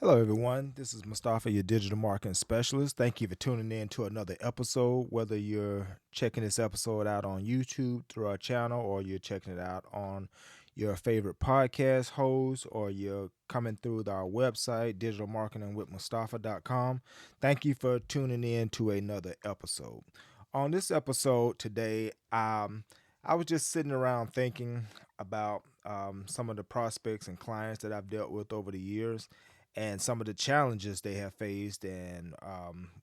Hello, everyone. This is Mustafa, your digital marketing specialist. Thank you for tuning in to another episode. Whether you're checking this episode out on YouTube through our channel, or you're checking it out on your favorite podcast host, or you're coming through our website, digitalmarketingwithmustafa.com, thank you for tuning in to another episode. On this episode today, I was just sitting around thinking about some of the prospects and clients that I've dealt with over the years and some of the challenges they have faced, and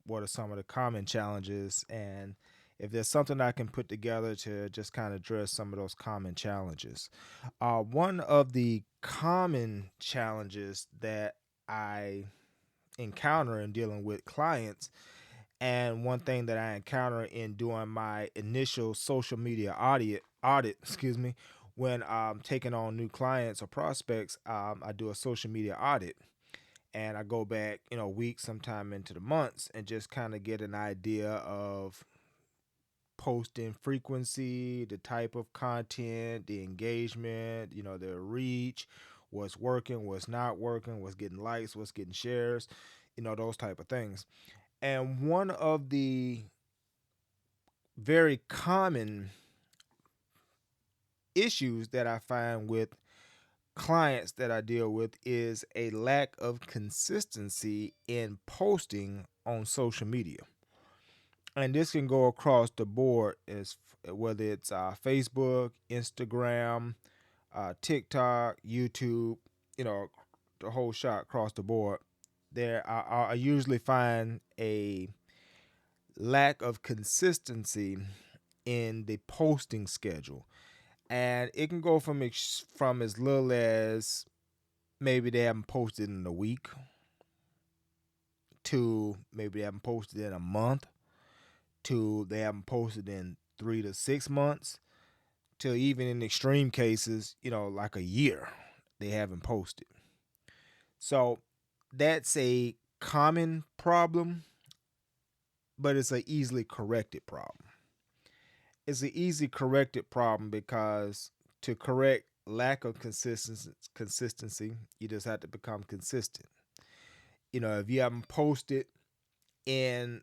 what are some of the common challenges, and if there's something I can put together to just kind of address some of those common challenges. One of the common challenges that I encounter in dealing with clients, and one thing that I encounter in doing my initial social media audit, excuse me, when taking on new clients or prospects, I do a social media audit, and I go back, weeks, sometime into the months, and just kind of get an idea of posting frequency, the type of content, the engagement, the reach, what's working, what's not working, what's getting likes, what's getting shares, those type of things. And one of the very common issues that I find with clients that I deal with is a lack of consistency in posting on social media. And this can go across the board, as whether it's Facebook, Instagram, TikTok, YouTube, you know, the whole shot across the board. I usually find a lack of consistency in the posting schedule, and it can go from as little as maybe they haven't posted in a week, to maybe they haven't posted in a month, to they haven't posted in 3 to 6 months, to even in extreme cases, like a year, they haven't posted. So that's a common problem, but it's an easily corrected problem. It's an easy corrected problem because to correct lack of consistency, you just have to become consistent. If you haven't posted in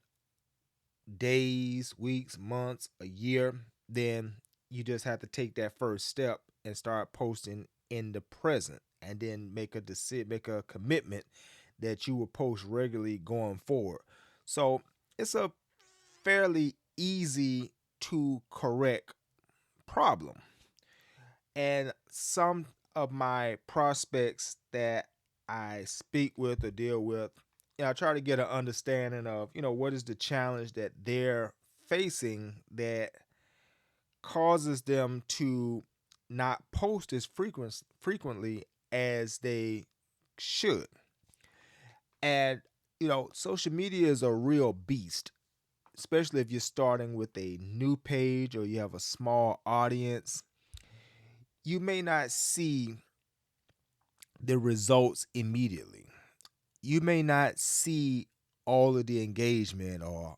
days, weeks, months, a year, then you just have to take that first step and start posting in the present, and then make a decision, make a commitment that you will post regularly going forward. So it's a fairly easy to correct problem. And some of my prospects that I speak with or deal with, I try to get an understanding of, what is the challenge that they're facing that causes them to not post as frequently as they should. And social media is a real beast, especially if you're starting with a new page or you have a small audience. You may not see the results immediately. You may not see all of the engagement, or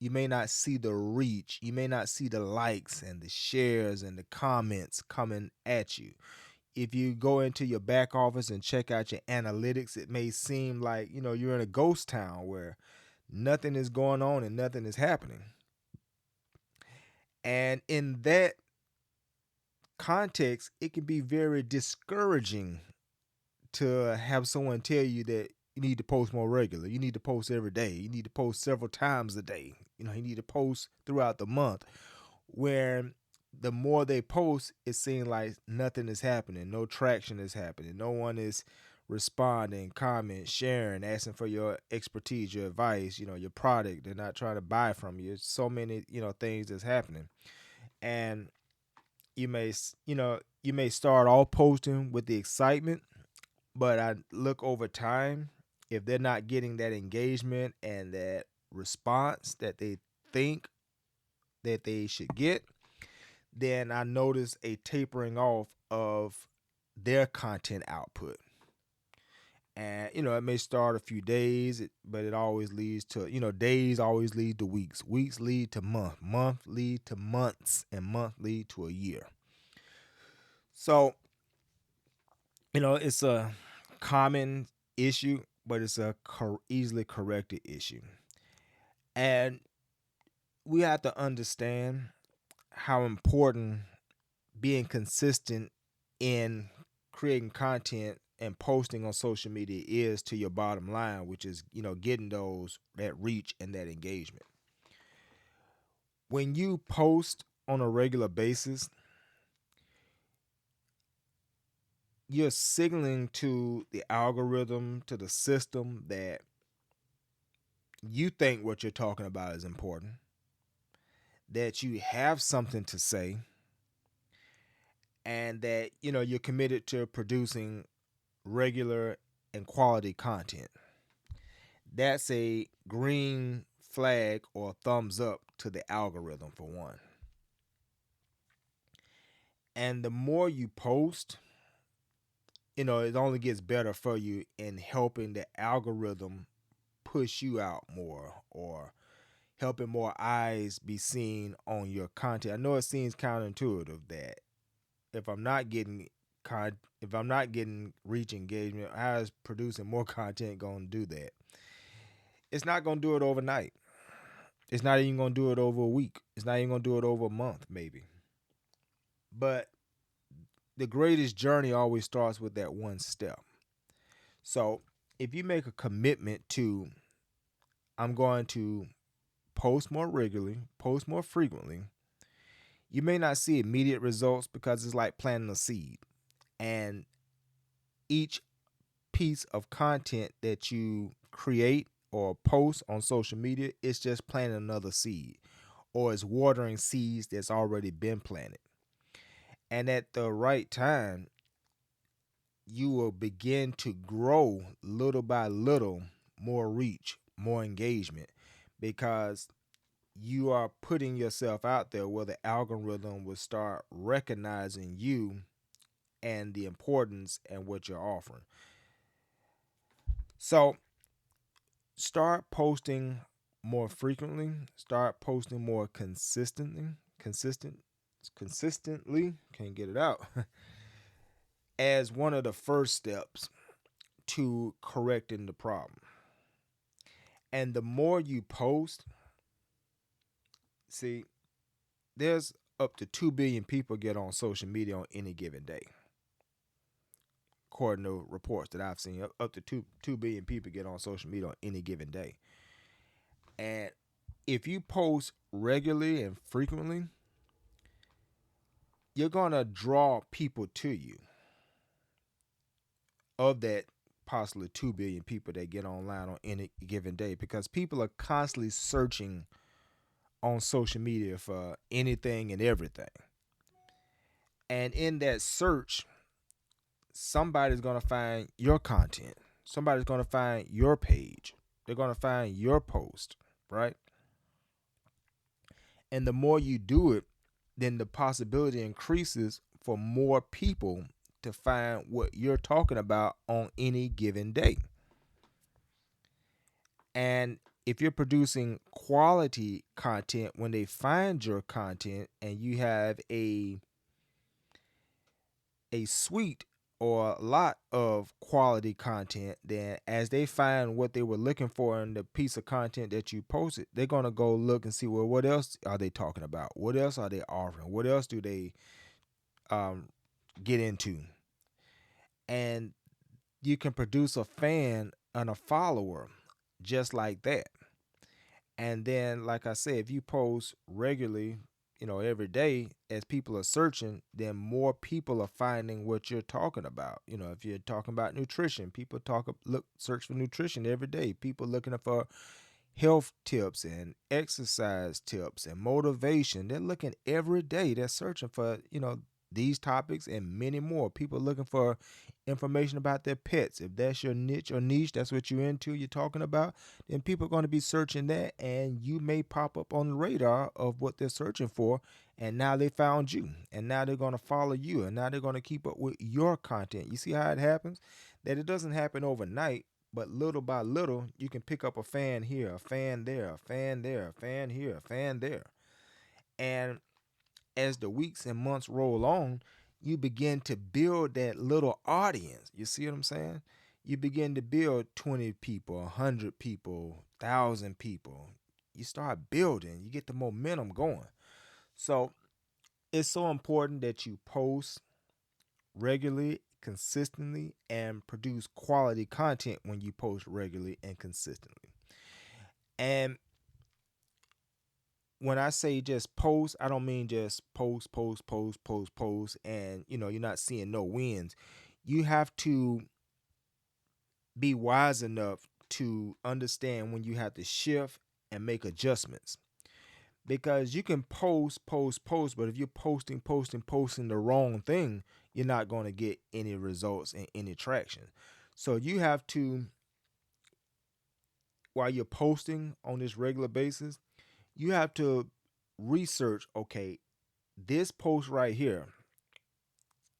you may not see the reach. You may not see the likes and the shares and the comments coming at you. If you go into your back office and check out your analytics, it may seem like, you're in a ghost town where nothing is going on and nothing is happening. And in that context, it can be very discouraging to have someone tell you that you need to post more regular. You need to post every day. You need to post several times a day. You need to post throughout the month. Where the more they post, it seems like nothing is happening. No traction is happening. No one is responding, comment, sharing, asking for your expertise, your advice, your product. They're not trying to buy from you. It's so many, things that's happening. And you may start off posting with the excitement, but I look over time, if they're not getting that engagement and that response that they think that they should get, then I notice a tapering off of their content output. And it may start a few days, but it always leads to, days always lead to weeks, weeks lead to month lead to months, and month lead to a year. So it's a common issue. but it's a easily corrected issue. And we have to understand how important being consistent in creating content and posting on social media is to your bottom line, which is, getting those that reach and that engagement. When you post on a regular basis, you're signaling to the algorithm, to the system, that you think what you're talking about is important, that you have something to say, and that you're committed to producing regular and quality content. That's a green flag or thumbs up to the algorithm, for one. And the more you post, it only gets better for you in helping the algorithm push you out more, or helping more eyes be seen on your content. I know it seems counterintuitive that if I'm not getting if I'm not getting reach engagement, how is producing more content going to do that? It's not going to do it overnight. It's not even going to do it over a week. It's not even going to do it over a month, maybe. But the greatest journey always starts with that one step. So if you make a commitment to, I'm going to post more regularly, post more frequently, you may not see immediate results because it's like planting a seed. And each piece of content that you create or post on social media is just planting another seed, or it's watering seeds that's already been planted. And at the right time, you will begin to grow little by little more reach, more engagement, because you are putting yourself out there where the algorithm will start recognizing you and the importance and what you're offering. So start posting more frequently, start posting more consistently, can't get it out, as one of the first steps to correcting the problem. And the more you post, see, there's up to 2 billion people get on social media on any given day. According to reports that I've seen, up to 2 billion people get on social media on any given day. And if you post regularly and frequently, you're going to draw people to you, of that possibly 2 billion people that get online on any given day, because people are constantly searching on social media for anything and everything. And in that search, somebody's going to find your content. Somebody's going to find your page. They're going to find your post, right? And the more you do it, then the possibility increases for more people to find what you're talking about on any given day. And if you're producing quality content, when they find your content and you have a suite or a lot of quality content, then as they find what they were looking for in the piece of content that you posted, they're going to go look and see, well, what else are they talking about? What else are they offering? What else do they get into? And you can produce a fan and a follower just like that. And then, like I said, if you post regularly, every day, as people are searching, then more people are finding what you're talking about. If you're talking about nutrition, people search for nutrition every day. People looking for health tips and exercise tips and motivation. They're looking every day. They're searching for, these topics and many more. People looking for information about their pets. If that's your niche, that's what you're into, you're talking about, then people are going to be searching that, and you may pop up on the radar of what they're searching for. And now they found you, and now they're going to follow you, and now they're going to keep up with your content. You see how it happens? That it doesn't happen overnight, but little by little, you can pick up a fan here, a fan there, a fan there, a fan here, a fan there. And as the weeks and months roll on, you begin to build that little audience. You see what I'm saying? You begin to build 20 people, 100 people, 1,000 people. You start building, you get the momentum going. So it's so important that you post regularly, consistently, and produce quality content when you post regularly and consistently. And when I say just post, I don't mean just post, and you're not seeing no wins. You have to be wise enough to understand when you have to shift and make adjustments. Because you can post, but if you're posting the wrong thing, you're not going to get any results and any traction. So you have to, while you're posting on this regular basis, you have to research, okay, this post right here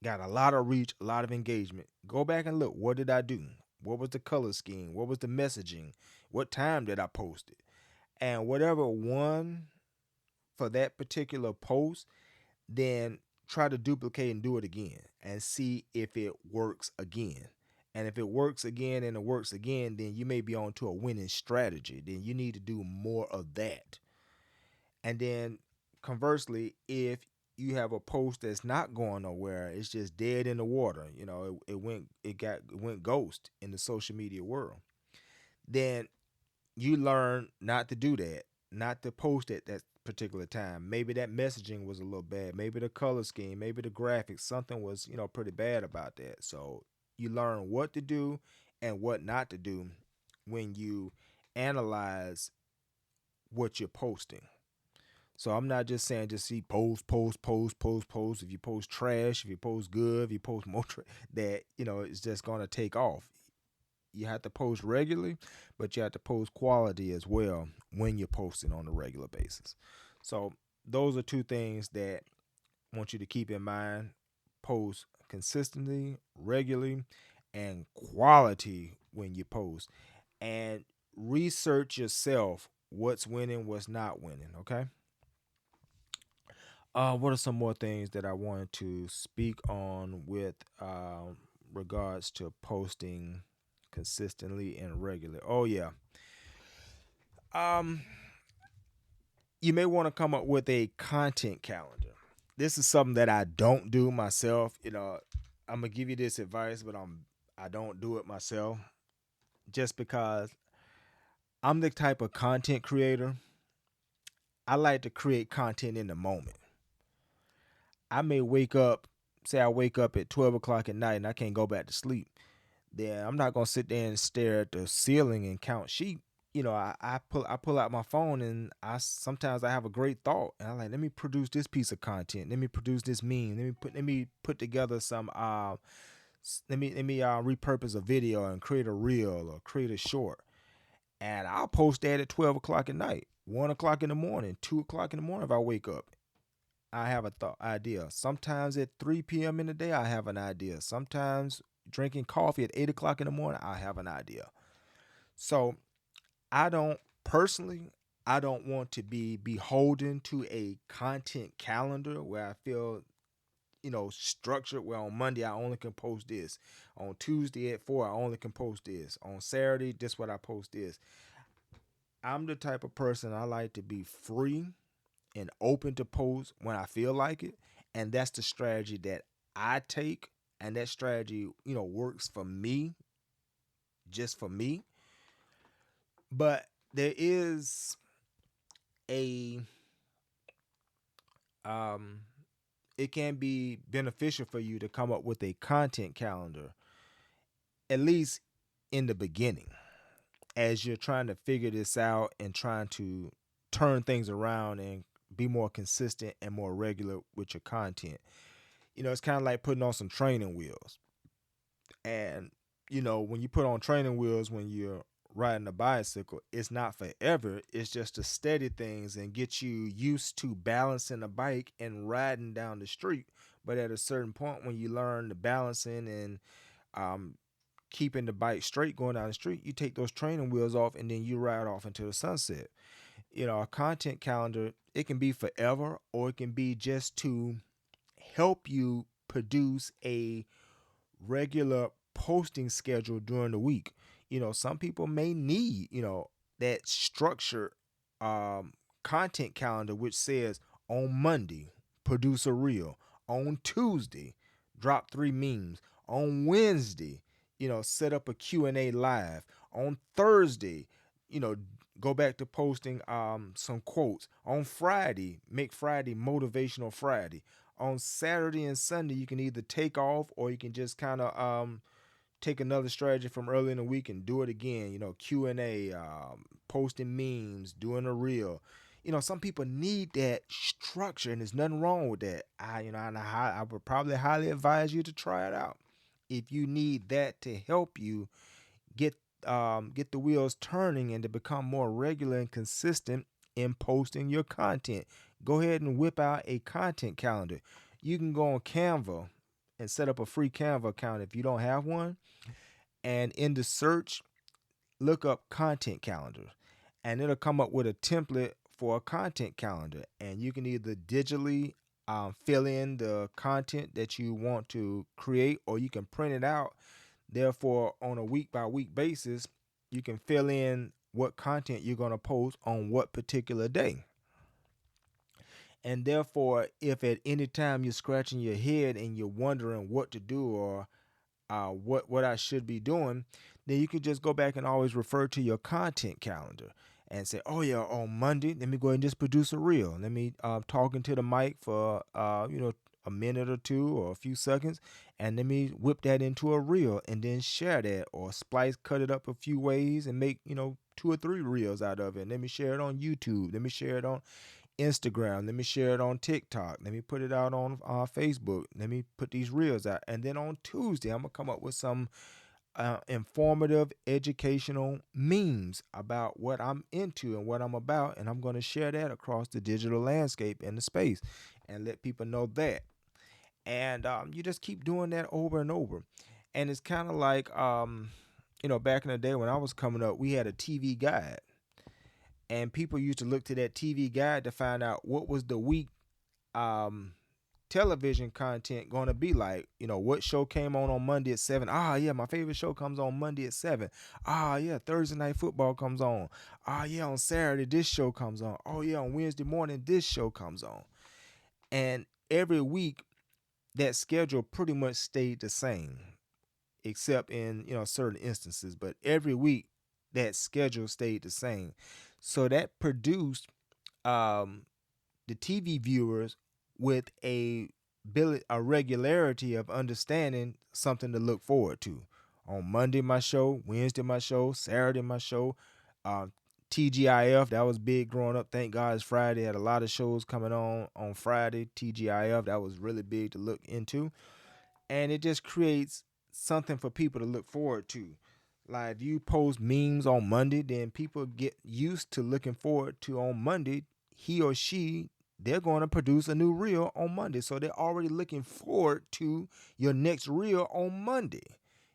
got a lot of reach, a lot of engagement. Go back and look. What did I do? What was the color scheme? What was the messaging? What time did I post it? And whatever won for that particular post, then try to duplicate and do it again and see if it works again. And if it works again and it works again, then you may be on to a winning strategy. Then you need to do more of that. And then conversely, if you have a post that's not going nowhere, it's just dead in the water, it went ghost in the social media world, then you learn not to do that, not to post at that particular time. Maybe that messaging was a little bad. Maybe the color scheme, maybe the graphics, something was, pretty bad about that. So you learn what to do and what not to do when you analyze what you're posting. So I'm not just saying just see post. If you post trash, if you post good, if you post more that it's just gonna take off. You have to post regularly, but you have to post quality as well when you're posting on a regular basis. So those are two things that I want you to keep in mind. Post consistently, regularly, and quality when you post. And research yourself what's winning, what's not winning, okay? What are some more things that I wanted to speak on with regards to posting consistently and regularly? Oh yeah, um, you may want to come up with a content calendar. This is something that I don't do myself. I'm gonna give you this advice, but I don't do it myself just because I'm the type of content creator. I like to create content in the moment. I may wake up, say I wake up at 12 o'clock at night and I can't go back to sleep. Then I'm not gonna sit there and stare at the ceiling and count sheep. I pull out my phone and I sometimes I have a great thought and I like, let me produce this piece of content. Let me produce this meme. Let me put together some let me repurpose a video and create a reel or create a short. And I'll post that at 12 o'clock at night, 1 o'clock in the morning, 2 o'clock in the morning if I wake up. I have a thought idea. Sometimes at 3 p.m. in the day, I have an idea. Sometimes drinking coffee at 8 o'clock in the morning, I have an idea. So I don't personally, I don't want to be beholden to a content calendar where I feel, structured. Where on Monday I only can post this. On Tuesday at 4, I only can post this. On Saturday, this what I post this. I'm the type of person I like to be free and open to post when I feel like it. And that's the strategy that I take. And that strategy, works for me, just for me. But there is a um it can be beneficial for you to come up with a content calendar, at least in the beginning, as you're trying to figure this out and trying to turn things around and be more consistent and more regular with your content. It's kind of like putting on some training wheels. And, when you put on training wheels when you're riding a bicycle, it's not forever. It's just to steady things and get you used to balancing a bike and riding down the street. But at a certain point, when you learn the balancing and um, keeping the bike straight going down the street, you take those training wheels off and then you ride off into the sunset. A content calendar, it can be forever or it can be just to help you produce a regular posting schedule during the week. Some people may need, that structured um, content calendar, which says on Monday, produce a reel. On Tuesday, drop 3 memes. On Wednesday, set up a Q&A live. On Thursday, you know, go back to posting some quotes. On Friday, make Friday motivational Friday. On Saturday and Sunday, you can either take off or you can just kind of take another strategy from early in the week and do it again. Q&A, posting memes, doing a reel. Some people need that structure, and there's nothing wrong with that. I would probably highly advise you to try it out if you need that to help you get get the wheels turning and to become more regular and consistent in posting your content. Go ahead and whip out a content calendar. You can go on Canva and set up a free Canva account if you don't have one, and in the search, look up content calendar, and it'll come up with a template for a content calendar, and you can either digitally fill in the content that you want to create, or you can print it out. Therefore, on a week by week basis, you can fill in what content you're going to post on what particular day. And therefore, if at any time you're scratching your head and you're wondering what to do, or what I should be doing, then you can just go back and always refer to your content calendar and say, oh yeah, on Monday, let me go ahead and just produce a reel. Let me talk into the mic for a minute or two or a few seconds, and let me whip that into a reel and then share that, or splice, cut it up a few ways and make 2 or 3 reels out of it. Let me share it on YouTube. Let me share it on Instagram. Let me share it on TikTok. Let me put it out on Facebook. Let me put these reels out. And then on Tuesday, I'm going to come up with some informative, educational memes about what I'm into and what I'm about. And I'm going to share that across the digital landscape and the space and let people know that. And you just keep doing that over and over. And it's kind of like, back in the day when I was coming up, we had a TV guide, and people used to look to that TV guide to find out what was the week television content going to be like. What show came on Monday at 7. Ah, yeah, my favorite show comes on Monday at 7. Ah, yeah, Thursday night football comes on. Ah, yeah, on Saturday this show comes on. Oh yeah, on Wednesday morning this show comes on. And every week that schedule pretty much stayed the same, except in certain instances. But every week that schedule stayed the same. So that produced the TV viewers with a regularity of understanding something to look forward to. On Monday, my show. Wednesday, my show. Saturday, my show. TGIF, that was big growing up. Thank God it's Friday. Had a lot of shows coming on Friday. TGIF, that was really big to look into. And it just creates something for people to look forward to. Like if you post memes on Monday, then people get used to looking forward to on Monday. He or she, they're going to produce a new reel on Monday. So they're already looking forward to your next reel on Monday.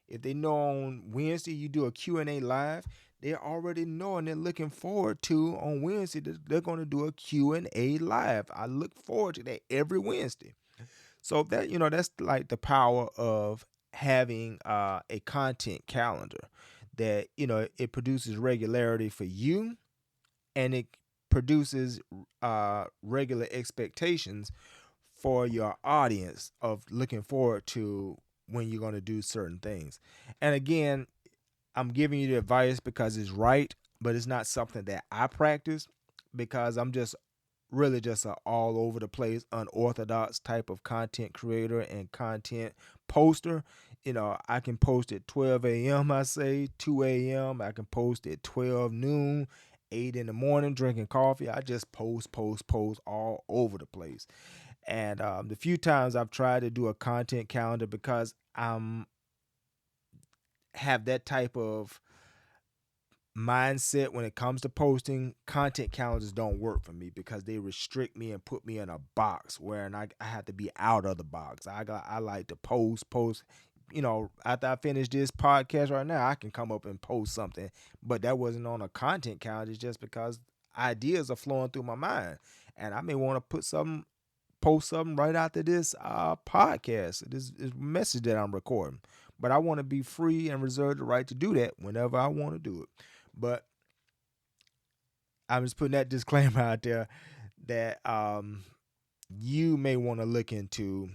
If they know on Wednesday you do a Q&A live, they already know and they're looking forward to on Wednesday they're going to do a Q&A live. I look forward to that every Wednesday. So that that's like the power of having a content calendar, that it produces regularity for you, and it produces regular expectations for your audience of looking forward to when you're going to do certain things. And again, I'm giving you the advice because it's right, but it's not something that I practice, because I'm just really just a all over the place, unorthodox type of content creator and content poster. I can post at 12 a.m., I say 2 a.m. I can post at 12 noon, 8 in the morning, drinking coffee. I just post all over the place. And the few times I've tried to do a content calendar, because have that type of mindset when it comes to posting, content calendars don't work for me, because they restrict me and put me in a box where I have to be out of the box. I like to post. After I finish this podcast right now, I can come up and post something, but that wasn't on a content calendar. It's just because ideas are flowing through my mind, and I may want to post something right after this podcast, this message that I'm recording. But I want to be free and reserve the right to do that whenever I want to do it. But I'm just putting that disclaimer out there that you may want to look into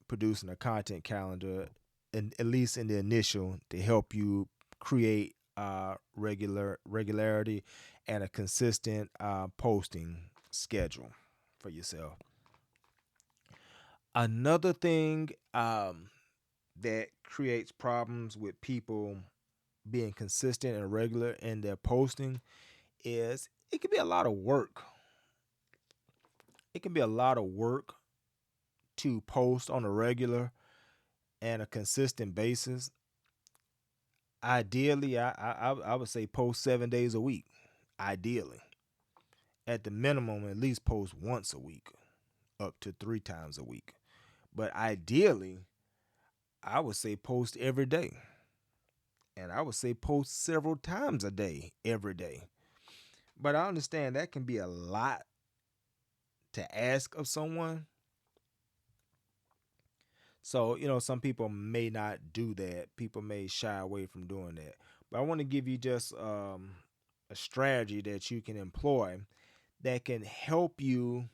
producing a content calendar, at least in the initial, to help you create regularity and a consistent posting schedule for yourself. Another thing that creates problems with people being consistent and regular in their posting is it can be a lot of work. It can be a lot of work to post on a regular and a consistent basis. Ideally, I would say post 7 days a week. Ideally, at the minimum, at least post once a week, up to 3 times a week. But ideally, I would say post every day, and I would say post several times a day, every day. But I understand that can be a lot to ask of someone. So, some people may not do that. People may shy away from doing that. But I want to give you just a strategy that you can employ that can help you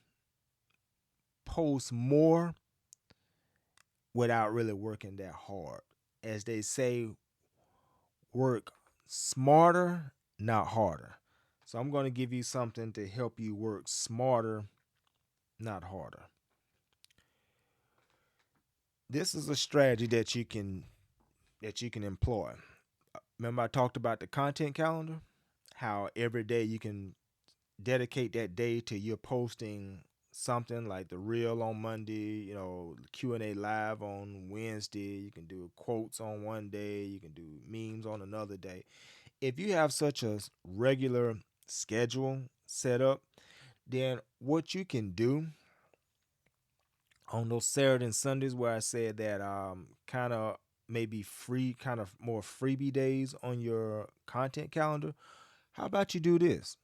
post more without really working that hard. As they say, work smarter, not harder. So I'm going to give you something to help you work smarter, not harder. This is a strategy that you can employ. Remember I talked about the content calendar, how every day you can dedicate that day to your posting something like the reel on Monday, Q&A live on Wednesday, you can do quotes on one day, you can do memes on another day. If you have such a regular schedule set up, then what you can do on those Saturday and Sundays where I said that kind of maybe free, kind of more freebie days on your content calendar, how about you do this?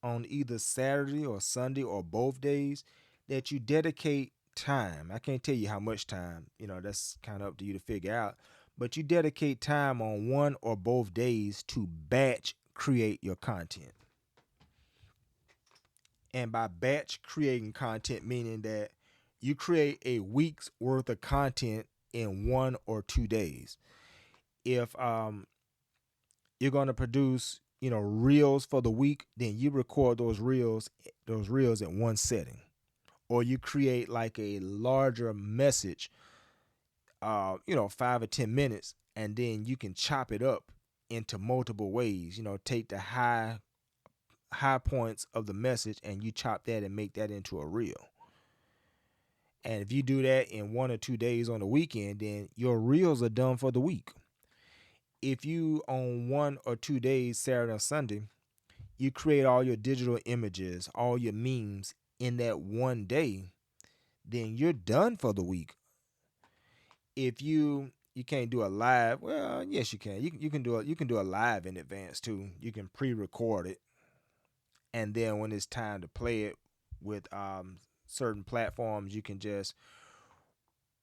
On either Saturday or Sunday or both days, that you dedicate time. I can't tell you how much time, that's kind of up to you to figure out, but you dedicate time on one or both days to batch create your content. And by batch creating content, meaning that you create a week's worth of content in 1 or 2 days. If you're going to produce, reels for the week, then you record those reels in one setting. Or you create like a larger message, 5 or 10 minutes, and then you can chop it up into multiple ways. Take the high points of the message and you chop that and make that into a reel. And if you do that in 1 or 2 days on the weekend, then your reels are done for the week. If you on 1 or 2 days, Saturday or Sunday, you create all your digital images, all your memes in that one day, then you're done for the week. If you can't do a live, well, yes you can. You can do a live in advance too. You can pre-record it, and then when it's time to play it with certain platforms, you can just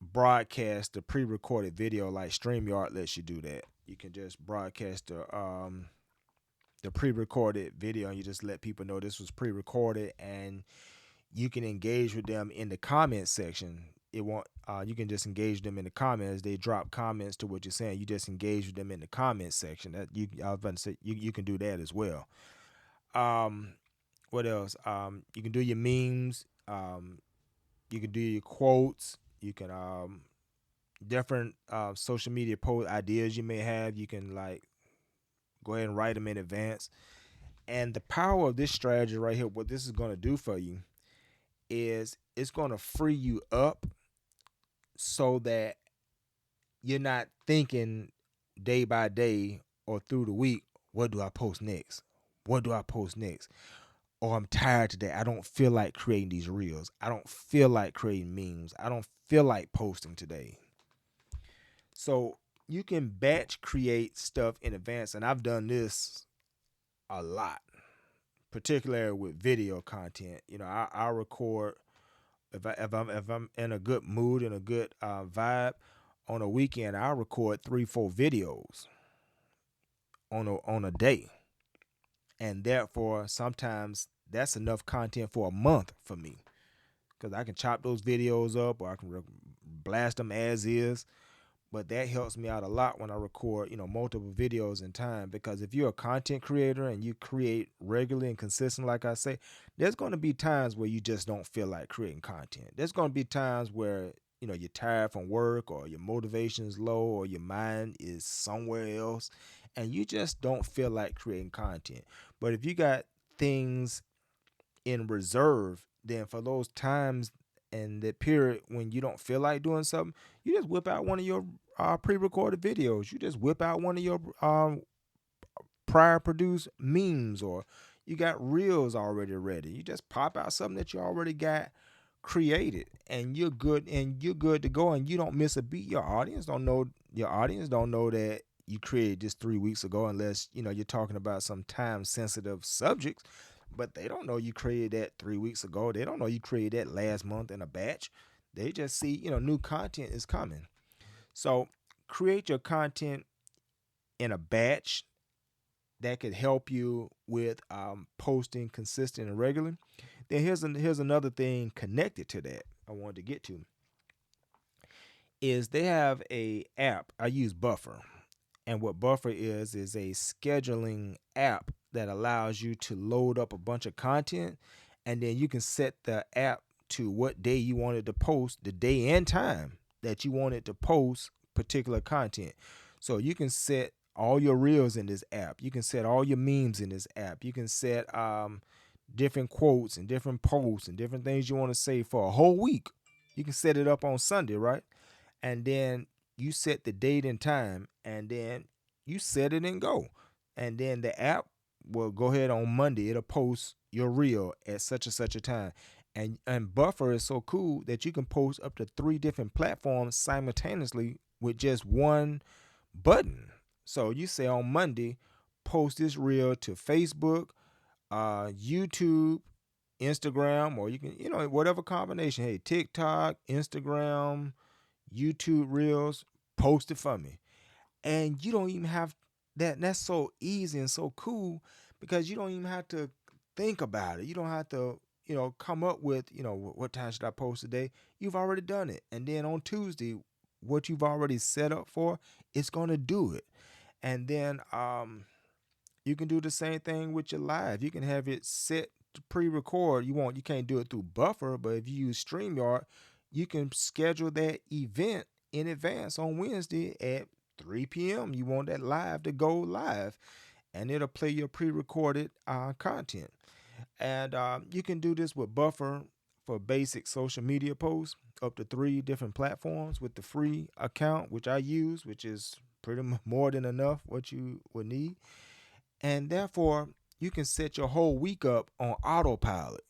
broadcast the pre-recorded video. Like StreamYard lets you do that. You can just broadcast the pre-recorded video, and you just let people know this was pre-recorded, and you can engage with them in the comment section. You can just engage them in the comments. They drop comments to what you're saying. You just engage with them in the comment section. I was about to say you can do that as well. What else? You can do your memes. You can do your quotes. You can different social media post ideas you may have. You can like go ahead and write them in advance. And the power of this strategy right here, what this is going to do for you is it's going to free you up so that you're not thinking day by day or through the week, what do I post next? What do I post next? Or I'm tired today. I don't feel like creating these reels. I don't feel like creating memes. I don't feel like posting today. So you can batch create stuff in advance. And I've done this a lot, particularly with video content. I record if I'm in a good mood and a good vibe. On a weekend, I record 3, 4 videos on a day, and therefore sometimes that's enough content for a month for me because I can chop those videos up or I can blast them as is. But that helps me out a lot when I record, multiple videos in time. Because if you're a content creator and you create regularly and consistent, like I say, there's going to be times where you just don't feel like creating content. There's going to be times where you're tired from work or your motivation is low or your mind is somewhere else, and you just don't feel like creating content. But if you got things in reserve, then for those times and that period when you don't feel like doing something, you just whip out one of your pre-recorded videos. You just whip out one of your prior produced memes, or you got reels already ready. You just pop out something that you already got created, and you're good to go, and you don't miss a beat. Your audience don't know that you created this 3 weeks ago, unless you're talking about some time sensitive subjects. But they don't know you created that 3 weeks ago. They don't know you created that last month in a batch. They just see new content is coming. So create your content in a batch that could help you with posting consistent and regular. Then here's another thing connected to that I wanted to get to is they have a app. I use Buffer, and what Buffer is a scheduling app that allows you to load up a bunch of content, and then you can set the app to what day you wanted to post, the day and time that you wanted to post particular content. So you can set all your reels in this app. You can set all your memes in this app. You can set different quotes and different posts and different things you want to say for a whole week. You can set it up on Sunday, right? And then you set the date and time, and then you set it and go. And then the app will go ahead on Monday. It'll post your reel at such and such a time. And Buffer is so cool that you can post up to 3 different platforms simultaneously with just one button. So you say on Monday, post this reel to Facebook, YouTube, Instagram, or you can, whatever combination. Hey, TikTok, Instagram, YouTube reels, post it for me. And you don't even have that. That's so easy and so cool because you don't even have to think about it. You don't have to, come up with, what time should I post today? You've already done it. And then on Tuesday, what you've already set up for, it's going to do it. And then you can do the same thing with your live. You can have it set to pre-record. You can't do it through Buffer, but if you use StreamYard, you can schedule that event in advance on Wednesday at 3 p.m. You want that live to go live, and it'll play your pre-recorded content. And you can do this with Buffer for basic social media posts, up to 3 different platforms with the free account, which I use, which is pretty much more than enough what you would need. And therefore, you can set your whole week up on autopilot.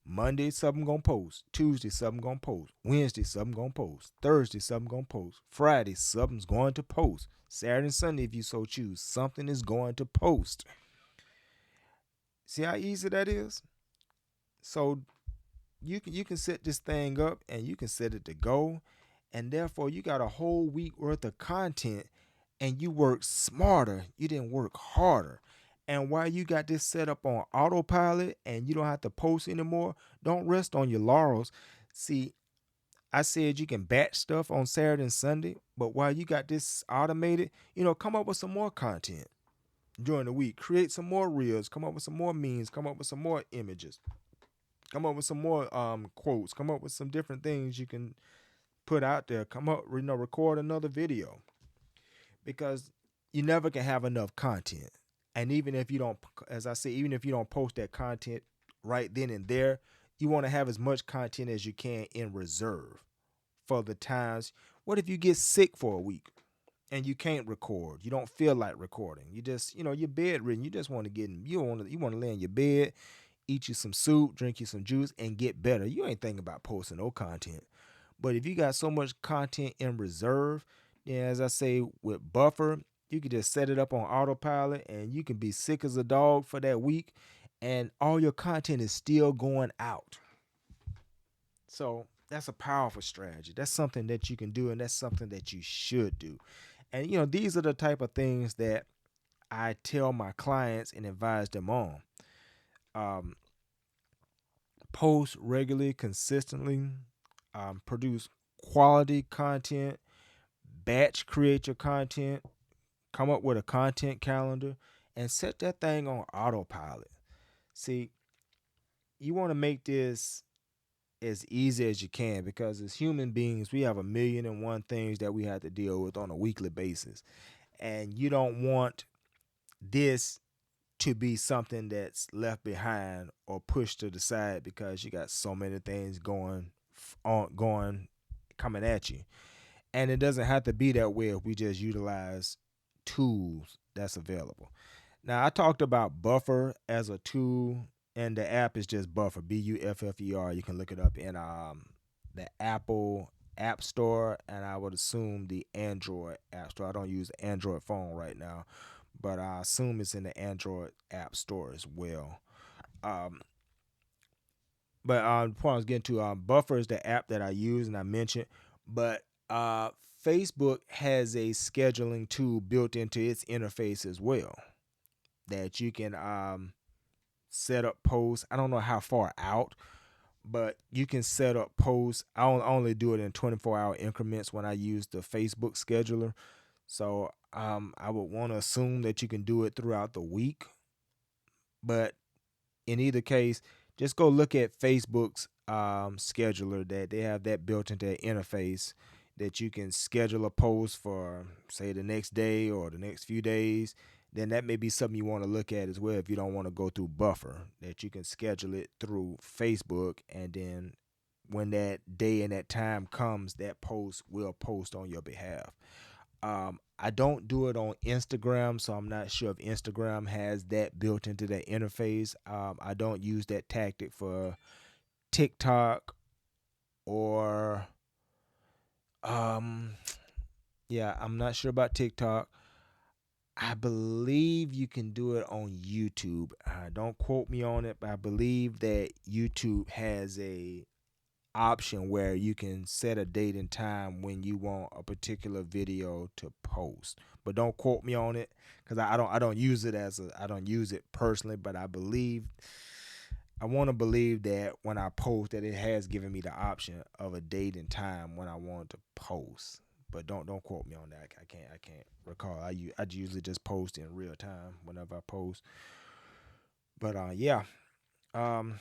Monday, something gonna post. Tuesday, something gonna post. Wednesday, something gonna post. Thursday, something gonna post. Friday, something's going to post. Saturday and Sunday, if you so choose, something is going to post. See how easy that is? So you can set this thing up and you can set it to go, and therefore you got a whole week worth of content, and you work smarter. You didn't work harder. And while you got this set up on autopilot and you don't have to post anymore, don't rest on your laurels. See, I said you can batch stuff on Saturday and Sunday, but while you got this automated, come up with some more content during the week. Create some more reels, come up with some more memes, come up with some more images, come up with some more quotes, come up with some different things you can put out there. Come up, record another video, because you never can have enough content. And even if you don't, as I say, even if you don't post that content right then and there, you want to have as much content as you can in reserve for the times. What if you get sick for a week and you can't record? You don't feel like recording. You just, you're bedridden. You just want to get in. You want to lay in your bed, eat you some soup, drink you some juice, and get better. You ain't thinking about posting no content. But if you got so much content in reserve, then as I say with Buffer, you can just set it up on autopilot and you can be sick as a dog for that week, and all your content is still going out. So That's a powerful strategy. That's something that you can do, and that's something that you should do. And these are the type of things that I tell my clients and advise them on. Um, Post regularly, consistently, produce quality content, batch create your content, come up with a content calendar, and set that thing on autopilot. See, you want to make this as easy as you can, because as human beings, we have a million and one things that we have to deal with on a weekly basis. And you don't want this to be something that's left behind or pushed to the side because you got so many things going coming at you. And it doesn't have to be that way if we just utilize tools that's available. Now, I talked about Buffer as a tool, and the app is just Buffer, Buffer. You can look it up in the Apple App Store, and I would assume the Android App Store. I don't use the Android phone right now, but I assume it's in the Android App Store as well. Um, but the point I was getting to, Buffer is the app that I use and I mentioned, but Facebook has a scheduling tool built into its interface as well that you can set up posts. I don't know how far out, but you can set up posts. I only do it in 24-hour increments when I use the Facebook scheduler. So I would want to assume that you can do it throughout the week. But in either case, just go look at Facebook's scheduler, that they have that built into their interface, that you can schedule a post for, say, the next day or the next few days. Then that may be something you want to look at as well if you don't want to go through Buffer, that you can schedule it through Facebook, and then when that day and that time comes, that post will post on your behalf. I don't do it on Instagram, so I'm not sure if Instagram has that built into their interface. I don't use that tactic for TikTok or um yeah, I'm not sure about TikTok. I believe you can do it on YouTube. Don't quote me on it, but I believe that YouTube has a option where you can set a date and time when you want a particular video to post. But don't quote me on it, because I don't use it I don't use it personally, but I want to believe that when I post that it has given me the option of a date and time when I want to post. But don't quote me on that. I can't recall. I usually just post in real time whenever I post. But yeah. Um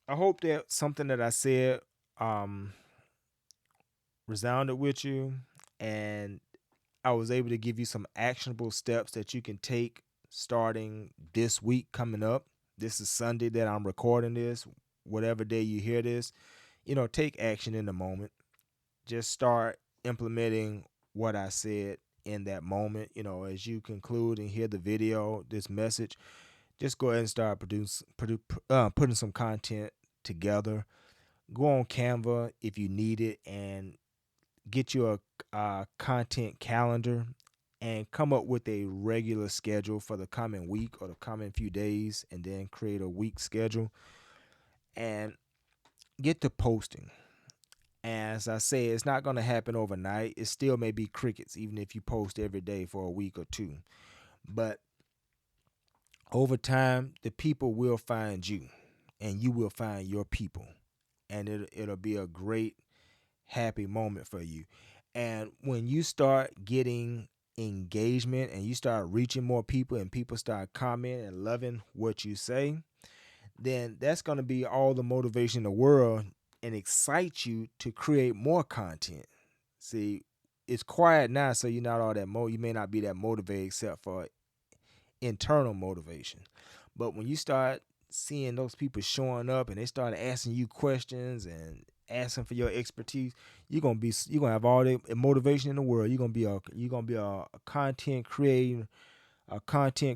I hope that something that I said um resounded with you, and I was able to give you some actionable steps that you can take starting this week coming up. This is Sunday that I'm recording this. Whatever day you hear this, take action in the moment. Just start implementing what I said in that moment. As you conclude and hear the video, this message, just go ahead and start putting some content together. Go on Canva if you need it, and get you a content calendar, and come up with a regular schedule for the coming week or the coming few days, and then create a week schedule and get to posting. As I say, it's not going to happen overnight. It still may be crickets, even if you post every day for a week or two. But over time, the people will find you, and you will find your people. And it'll be a great, happy moment for you. And when you start getting engagement and you start reaching more people, and people start commenting and loving what you say, then that's going to be all the motivation in the world and excite you to create more content. See, it's quiet now, so you're not all that you may not be that motivated except for internal motivation. But when you start seeing those people showing up and they start asking you questions and asking for your expertise, you're gonna have all the motivation in the world. You're gonna be a content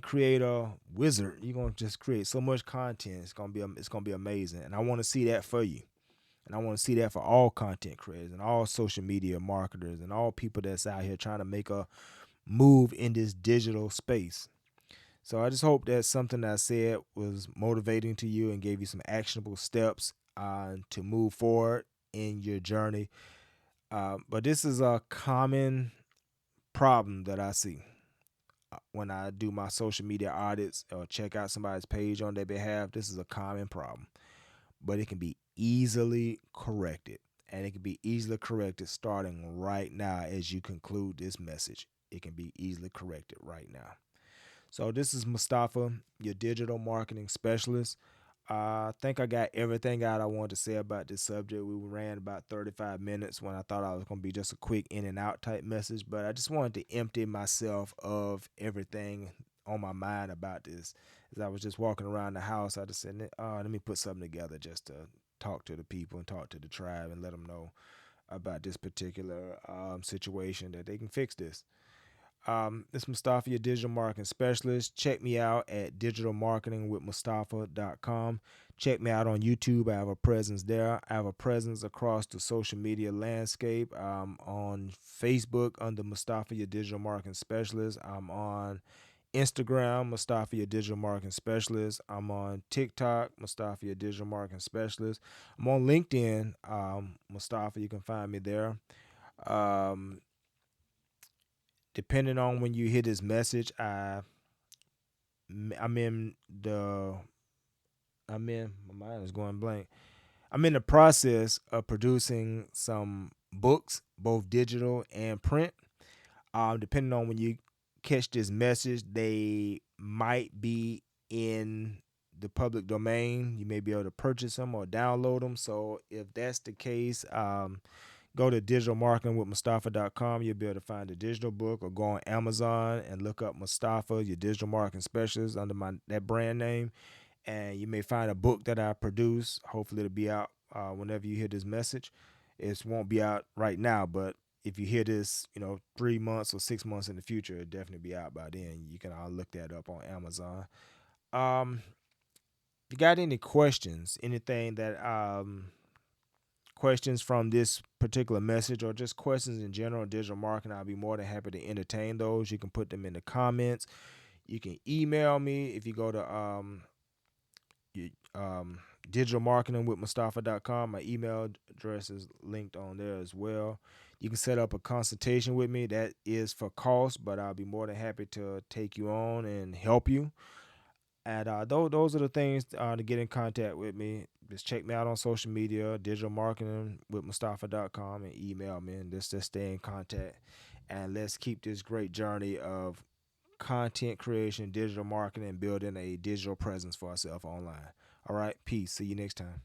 creator wizard. You're gonna just create so much content. It's gonna be amazing. And I want to see that for you. And I want to see that for all content creators and all social media marketers and all people that's out here trying to make a move in this digital space. So I just hope that something that I said was motivating to you and gave you some actionable steps to move forward in your journey. But this is a common problem that I see when I do my social media audits or check out somebody's page on their behalf. This is a common problem, but it can be easily corrected. And it can be easily corrected starting right now as you conclude this message. It can be easily corrected right now. So, this is Mustafa, your digital marketing specialist. I think I got everything out I wanted to say about this subject. We ran about 35 minutes when I thought I was going to be just a quick in and out type message, but I just wanted to empty myself of everything on my mind about this. As I was just walking around the house, I just said, let me put something together just to talk to the people and talk to the tribe and let them know about this particular situation that they can fix this. This is Mustafa, your digital marketing specialist. Check me out at digitalmarketingwithmustafa.com. Check me out on YouTube. I have a presence there. I have a presence across the social media landscape. On Facebook under Mustafa, your digital marketing specialist. I'm on Instagram, Mustafa, your digital marketing specialist. I'm on TikTok, Mustafa, your digital marketing specialist. I'm on LinkedIn, Mustafa. You can find me there. Um, Depending on when you hear this message, I'm in the my mind is going blank. I'm in the process of producing some books, both digital and print. Depending on when you catch this message, they might be in the public domain. You may be able to purchase them or download them. So if that's the case, go to digitalmarketingwithmustafa.com. You'll be able to find the digital book, or go on Amazon and look up Mustafa, your digital marketing specialist, under that brand name. And you may find a book that I produce. Hopefully it'll be out whenever you hear this message. It won't be out right now, but if you hear this, 3 months or 6 months in the future, it'll definitely be out by then. You can look that up on Amazon. If you got any questions, anything that questions from this particular message, or just questions in general, digital marketing, I'll be more than happy to entertain those. You can put them in the comments. You can email me if you go to digitalmarketingwithmustafa.com. My email address is linked on there as well. You can set up a consultation with me. That is for cost, but I'll be more than happy to take you on and help you. And those are the things to get in contact with me. Just check me out on social media, digitalmarketingwithmustafa.com, and email me, and just stay in contact. And let's keep this great journey of content creation, digital marketing, and building a digital presence for ourselves online. All right, peace. See you next time.